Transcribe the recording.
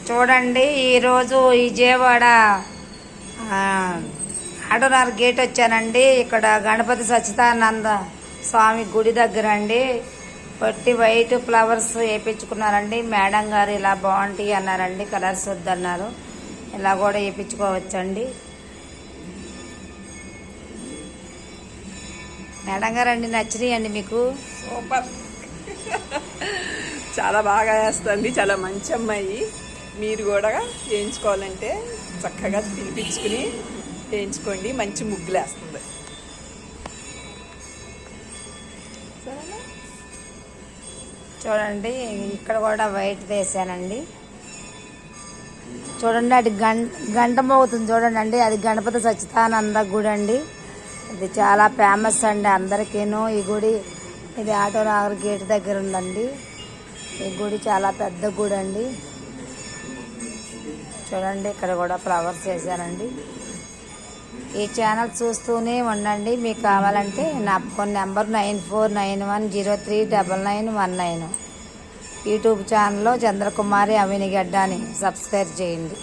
చూడండి ఈరోజు విజయవాడ ఆటోనగర్ గేట్ వచ్చానండి. ఇక్కడ గణపతి సచ్చిదానంద స్వామి గుడి దగ్గర అండి. పొట్టి వైట్ ఫ్లవర్స్ వేయించుకున్నారండి. మేడం గారు ఇలా బాగుంటాయి అన్నారండి. కలర్స్ వద్దన్నారు. ఇలా కూడా వేయించుకోవచ్చండి. మేడం గారు అండి నచ్చినాయండి మీకు? సూపర్, చాలా బాగా వేస్తుంది. చాలా మంచి అమ్మాయి. మీరు కూడా వేయించుకోవాలంటే చక్కగా పిలిపించుకుని వేయించుకోండి. మంచి ముగ్గులు వేస్తుంది. చూడండి ఇక్కడ కూడా వైట్ వేసానండి. చూడండి అది గంట మోగుతుంది చూడండి అండి. అది గణపతి సచ్చిదానంద గుడి అండి. ఇది చాలా ఫేమస్ అండి అందరికీను. ఈ గుడి ఇది ఆటోనగర్ గేట్ దగ్గర ఉందండి. ఈ గుడి చాలా పెద్ద గుడి అండి. చూడండి ఇక్కడ కూడా ఫ్లవర్స్ వేసానండి. ఈ ఛానల్ చూస్తూనే ఉండండి. మీకు కావాలంటే నా ఫోన్ నెంబర్ 9491039919 యూట్యూబ్ ఛానల్లో చంద్రకుమారి అవినిగడ్డ అని సబ్స్క్రైబ్ చేయండి.